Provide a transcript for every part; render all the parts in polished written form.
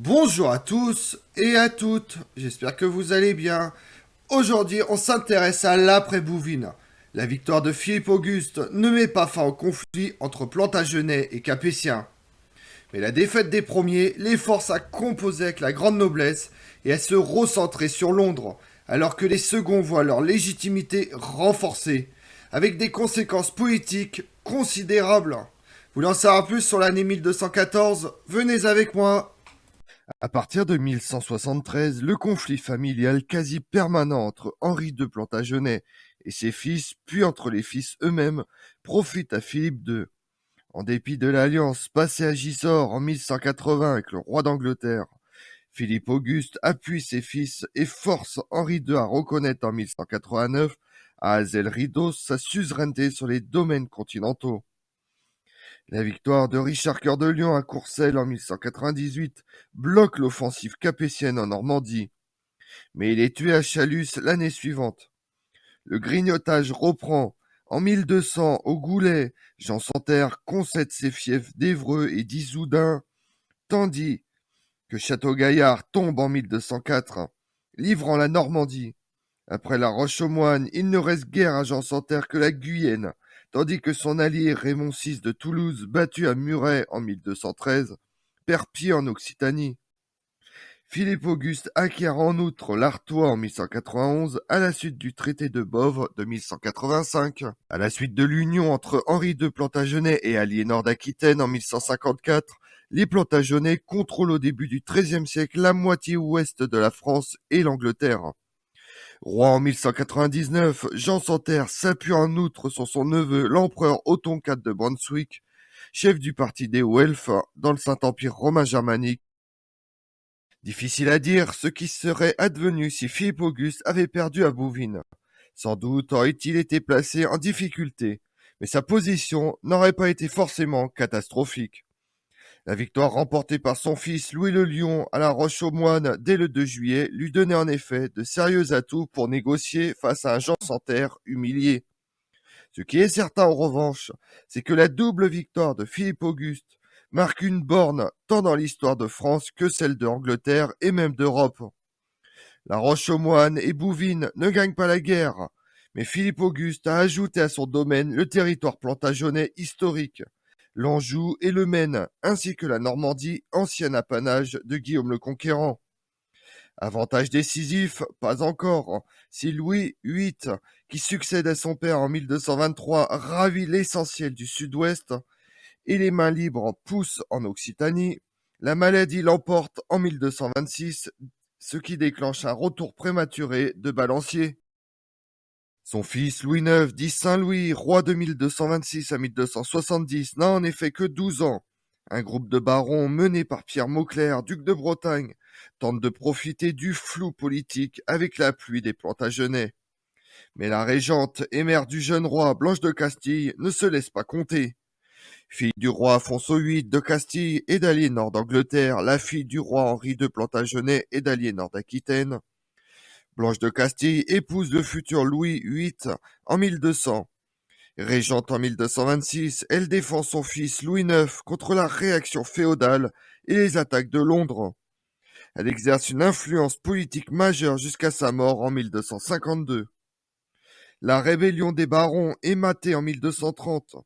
Bonjour à tous et à toutes, j'espère que vous allez bien. Aujourd'hui, on s'intéresse à l'après-Bouvines. La victoire de Philippe Auguste ne met pas fin au conflit entre Plantagenets et Capétiens. Mais la défaite des premiers les force à composer avec la grande noblesse et à se recentrer sur Londres, alors que les seconds voient leur légitimité renforcée, avec des conséquences politiques considérables. Vous voulez en savoir plus sur l'année 1214? Venez avec moi. À partir de 1173, le conflit familial quasi permanent entre Henri de Plantagenet et ses fils, puis entre les fils eux-mêmes, profite à Philippe II. En dépit de l'alliance passée à Gisors en 1180 avec le roi d'Angleterre, Philippe Auguste appuie ses fils et force Henri II à reconnaître en 1189 à Azel-Rideau sa suzeraineté sur les domaines continentaux. La victoire de Richard Cœur de Lion à Courcelles en 1198 bloque l'offensive capétienne en Normandie, mais il est tué à Chalus l'année suivante. Le grignotage reprend. En 1200, au Goulet, Jean Santerre concède ses fiefs d'Évreux et d'Issoudun, tandis que Château-Gaillard tombe en 1204, livrant la Normandie. Après la Roche-aux-Moines, il ne reste guère à Jean Santerre que la Guyenne, tandis que son allié Raymond VI de Toulouse, battu à Muret en 1213, perd pied en Occitanie. Philippe Auguste acquiert en outre l'Artois en 1191 à la suite du traité de Bovres de 1185. À la suite de l'union entre Henri II Plantagenet et Aliénor d'Aquitaine en 1154, les Plantagenets contrôlent au début du XIIIe siècle la moitié ouest de la France et l'Angleterre. Roi en 1199, Jean Santerre s'appuie en outre sur son neveu, l'empereur Othon IV de Brunswick, chef du parti des Welfes dans le Saint-Empire romain germanique. Difficile à dire ce qui serait advenu si Philippe Auguste avait perdu à Bouvines. Sans doute aurait-il été placé en difficulté, mais sa position n'aurait pas été forcément catastrophique. La victoire remportée par son fils Louis le Lion à la Roche-aux-Moines dès le 2 juillet lui donnait en effet de sérieux atouts pour négocier face à un Jean Santerre humilié. Ce qui est certain en revanche, c'est que la double victoire de Philippe Auguste marque une borne tant dans l'histoire de France que celle d'Angleterre et même d'Europe. La Roche-aux-Moines et Bouvines ne gagnent pas la guerre, mais Philippe Auguste a ajouté à son domaine le territoire plantagenet historique, l'Anjou et le Maine, ainsi que la Normandie, ancien apanage de Guillaume le Conquérant. Avantage décisif, pas encore, si Louis VIII, qui succède à son père en 1223, ravit l'essentiel du sud-ouest et les mains libres poussent en Occitanie, la maladie l'emporte en 1226, ce qui déclenche un retour prématuré de Balancier. Son fils Louis IX, dit Saint-Louis, roi de 1226 à 1270, n'a en effet que 12 ans. Un groupe de barons mené par Pierre Mauclerc, duc de Bretagne, tente de profiter du flou politique avec l'appui des Plantagenets. Mais la régente et mère du jeune roi, Blanche de Castille, ne se laisse pas compter. Fille du roi Alfonso VIII de Castille et d'Aliénor d'Angleterre, la fille du roi Henri de Plantagenet et d'Aliénor d'Aquitaine, Blanche de Castille épouse le futur Louis VIII en 1200. Régente en 1226, elle défend son fils Louis IX contre la réaction féodale et les attaques de Londres. Elle exerce une influence politique majeure jusqu'à sa mort en 1252. La rébellion des barons est matée en 1230.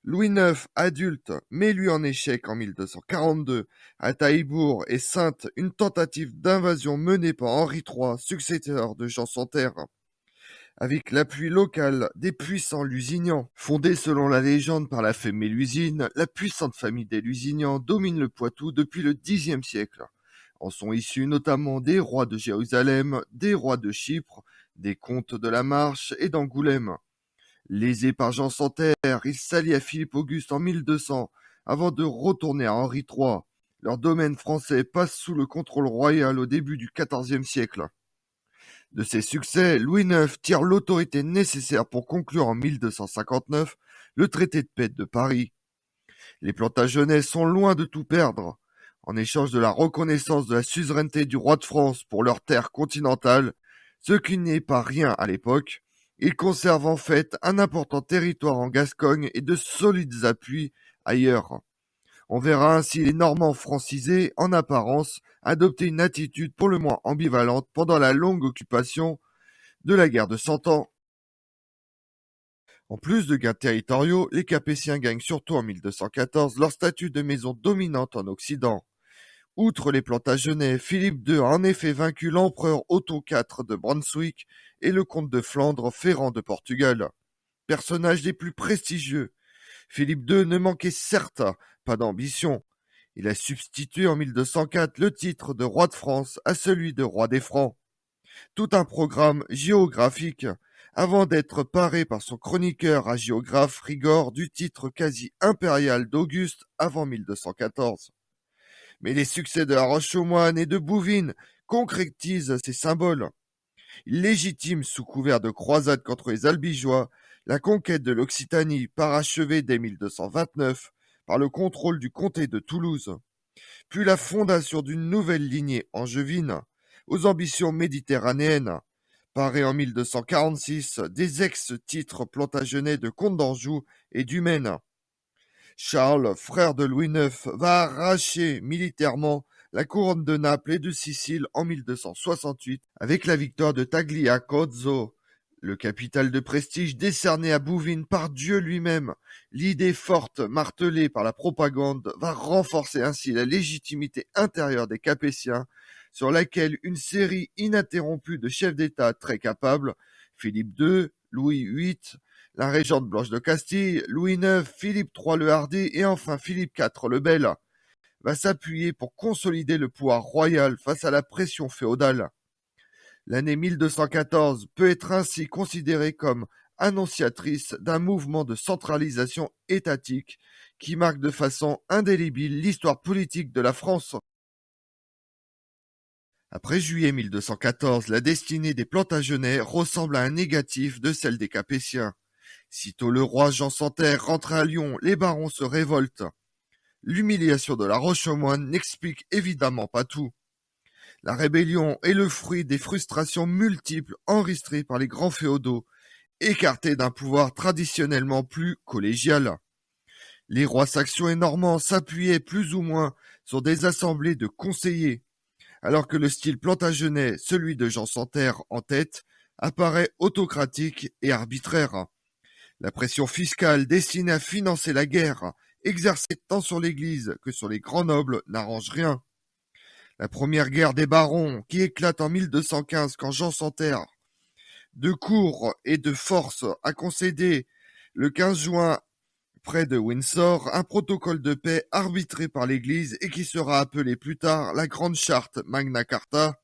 Louis IX, adulte, met lui en échec en 1242 à Taillebourg et Saintes une tentative d'invasion menée par Henri III, successeur de Jean Santerre, avec l'appui local des puissants Lusignans. Fondée selon la légende par la fée Mélusine, la puissante famille des Lusignans domine le Poitou depuis le Xe siècle. En sont issus notamment des rois de Jérusalem, des rois de Chypre, des comtes de la Marche et d'Angoulême. Lésé par Jean Santerre, il s'allie à Philippe Auguste en 1200 avant de retourner à Henri III. Leur domaine français passe sous le contrôle royal au début du XIVe siècle. De ces succès, Louis IX tire l'autorité nécessaire pour conclure en 1259 le traité de paix de Paris. Les Plantagenets sont loin de tout perdre. En échange de la reconnaissance de la suzeraineté du roi de France pour leurs terres continentales, ce qui n'est pas rien à l'époque, ils conservent en fait un important territoire en Gascogne et de solides appuis ailleurs. On verra ainsi les Normands francisés, en apparence, adopter une attitude pour le moins ambivalente pendant la longue occupation de la guerre de Cent Ans. En plus de gains territoriaux, les Capétiens gagnent surtout en 1214 leur statut de maison dominante en Occident. Outre les Plantagenets, Philippe II a en effet vaincu l'empereur Otto IV de Brunswick et le comte de Flandre Ferrand de Portugal. Personnages des plus prestigieux, Philippe II ne manquait certes pas d'ambition. Il a substitué en 1204 le titre de roi de France à celui de roi des Francs. Tout un programme géographique, avant d'être paré par son chroniqueur hagiographe Rigord du titre quasi impérial d'Auguste avant 1214. Mais les succès de La Roche-aux-Moines et de Bouvines concrétisent ces symboles. Il légitime, sous couvert de croisade contre les Albigeois, la conquête de l'Occitanie, parachevée dès 1229 par le contrôle du comté de Toulouse, puis la fondation d'une nouvelle lignée angevine aux ambitions méditerranéennes, parée en 1246 des ex-titres plantagenets de comte d'Anjou et du Maine. Charles, frère de Louis IX, va arracher militairement la couronne de Naples et de Sicile en 1268 avec la victoire de Tagliacozzo, le capital de prestige décerné à Bouvines par Dieu lui-même. L'idée forte martelée par la propagande va renforcer ainsi la légitimité intérieure des Capétiens, sur laquelle une série ininterrompue de chefs d'État très capables, Philippe II, Louis VIII, la régente Blanche de Castille, Louis IX, Philippe III le Hardi et enfin Philippe IV le Bel, va s'appuyer pour consolider le pouvoir royal face à la pression féodale. L'année 1214 peut être ainsi considérée comme annonciatrice d'un mouvement de centralisation étatique qui marque de façon indélébile l'histoire politique de la France. Après juillet 1214, la destinée des Plantagenets ressemble à un négatif de celle des Capétiens. Sitôt le roi Jean Santerre rentre à Lyon, les barons se révoltent. L'humiliation de La Roche-aux-Moines n'explique évidemment pas tout. La rébellion est le fruit des frustrations multiples enregistrées par les grands féodaux, écartés d'un pouvoir traditionnellement plus collégial. Les rois saxons et normands s'appuyaient plus ou moins sur des assemblées de conseillers, alors que le style plantagenet, celui de Jean Santerre en tête, apparaît autocratique et arbitraire. La pression fiscale destinée à financer la guerre, exercée tant sur l'Église que sur les grands nobles, n'arrange rien. La première guerre des barons, qui éclate en 1215 quand Jean Santerre, de cour et de force, a concédé le 15 juin près de Windsor un protocole de paix arbitré par l'Église et qui sera appelé plus tard la Grande Charte Magna Carta.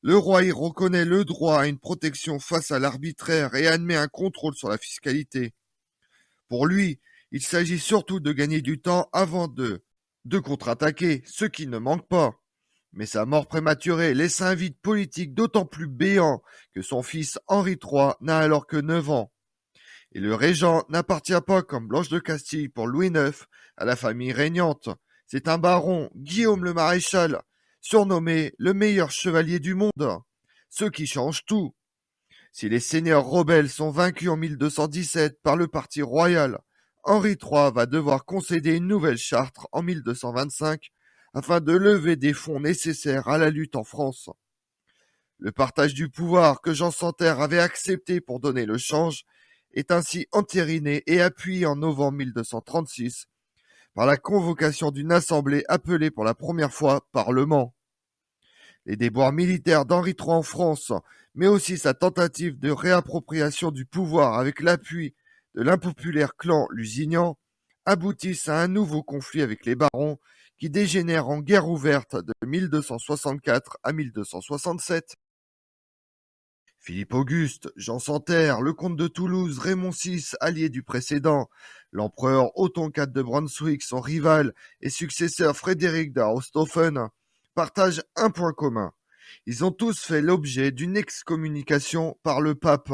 Le roi y reconnaît le droit à une protection face à l'arbitraire et admet un contrôle sur la fiscalité. Pour lui, il s'agit surtout de gagner du temps avant de contre-attaquer, ce qui ne manque pas. Mais sa mort prématurée laisse un vide politique d'autant plus béant que son fils Henri III n'a alors que 9 ans. Et le régent n'appartient pas, comme Blanche de Castille pour Louis IX, à la famille régnante. C'est un baron, Guillaume le Maréchal, surnommé le meilleur chevalier du monde, ce qui change tout. Si les seigneurs rebelles sont vaincus en 1217 par le parti royal, Henri III va devoir concéder une nouvelle charte en 1225 afin de lever des fonds nécessaires à la lutte en France. Le partage du pouvoir que Jean Santerre avait accepté pour donner le change est ainsi entériné et appuyé en novembre 1236 par la convocation d'une assemblée appelée pour la première fois Parlement. Les déboires militaires d'Henri III en France, mais aussi sa tentative de réappropriation du pouvoir avec l'appui de l'impopulaire clan lusignan, aboutissent à un nouveau conflit avec les barons qui dégénère en guerre ouverte de 1264 à 1267. Philippe Auguste, Jean Santerre, le comte de Toulouse, Raymond VI, allié du précédent, l'empereur Otton IV de Brunswick, son rival et successeur Frédéric de Hohenstaufen, partagent un point commun. Ils ont tous fait l'objet d'une excommunication par le pape.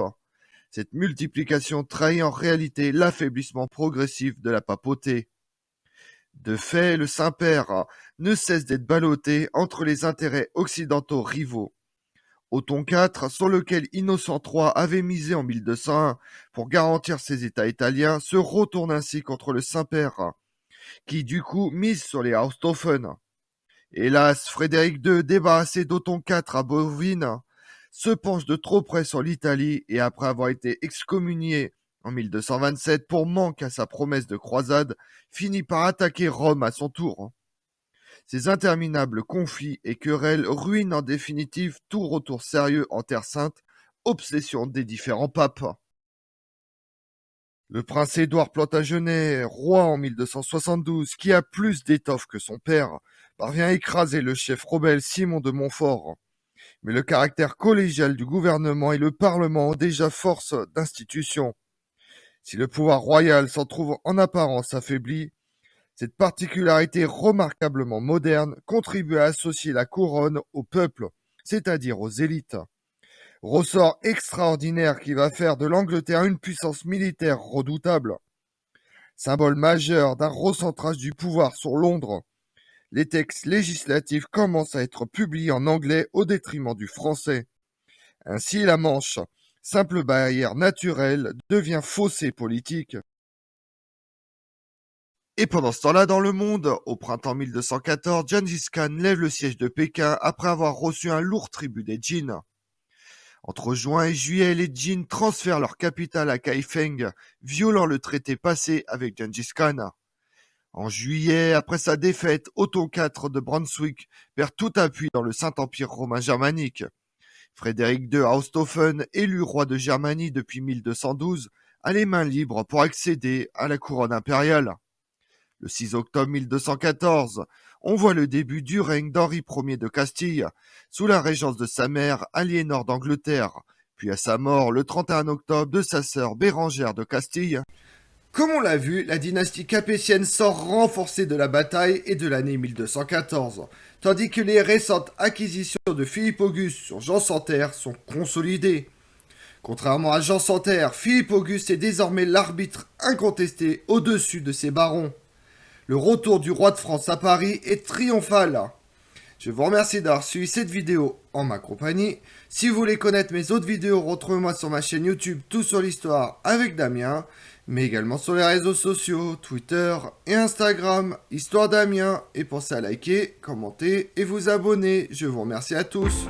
Cette multiplication trahit en réalité l'affaiblissement progressif de la papauté. De fait, le Saint-Père ne cesse d'être ballotté entre les intérêts occidentaux rivaux. Otton IV, sur lequel Innocent III avait misé en 1201 pour garantir ses États italiens, se retourne ainsi contre le Saint-Père qui du coup mise sur les Hohenstaufen. Hélas, Frédéric II, débarrassé d'Othon IV à Bovine, se penche de trop près sur l'Italie et après avoir été excommunié en 1227 pour manque à sa promesse de croisade, finit par attaquer Rome à son tour. Ces interminables conflits et querelles ruinent en définitive tout retour sérieux en Terre Sainte, obsession des différents papes. Le prince Édouard Plantagenet, roi en 1272, qui a plus d'étoffe que son père, parvient à écraser le chef rebelle Simon de Montfort. Mais le caractère collégial du gouvernement et le Parlement ont déjà force d'institution. Si le pouvoir royal s'en trouve en apparence affaibli, cette particularité remarquablement moderne contribue à associer la couronne au peuple, c'est-à-dire aux élites. Ressort extraordinaire qui va faire de l'Angleterre une puissance militaire redoutable. Symbole majeur d'un recentrage du pouvoir sur Londres, les textes législatifs commencent à être publiés en anglais au détriment du français. Ainsi, la Manche, simple barrière naturelle, devient fossé politique. Et pendant ce temps-là, dans le monde, au printemps 1214, Gengis Khan lève le siège de Pékin après avoir reçu un lourd tribut des Jin. Entre juin et juillet, les Jin transfèrent leur capitale à Kaifeng, violant le traité passé avec Gengis Khan. En juillet, après sa défaite, Othon IV de Brunswick perd tout appui dans le Saint-Empire romain germanique. Frédéric II Hohenstaufen, élu roi de Germanie depuis 1212, a les mains libres pour accéder à la couronne impériale. Le 6 octobre 1214, on voit le début du règne d'Henri Ier de Castille, sous la régence de sa mère Aliénor d'Angleterre, puis à sa mort le 31 octobre de sa sœur Bérengère de Castille. Comme on l'a vu, la dynastie capétienne sort renforcée de la bataille et de l'année 1214, tandis que les récentes acquisitions de Philippe Auguste sur Jean Santerre sont consolidées. Contrairement à Jean Santerre, Philippe Auguste est désormais l'arbitre incontesté au-dessus de ses barons. Le retour du roi de France à Paris est triomphal. Je vous remercie d'avoir suivi cette vidéo en ma compagnie. Si vous voulez connaître mes autres vidéos, retrouvez-moi sur ma chaîne YouTube Tout sur l'Histoire avec Damien, mais également sur les réseaux sociaux, Twitter et Instagram, Histoire Damien. Et pensez à liker, commenter et vous abonner. Je vous remercie à tous.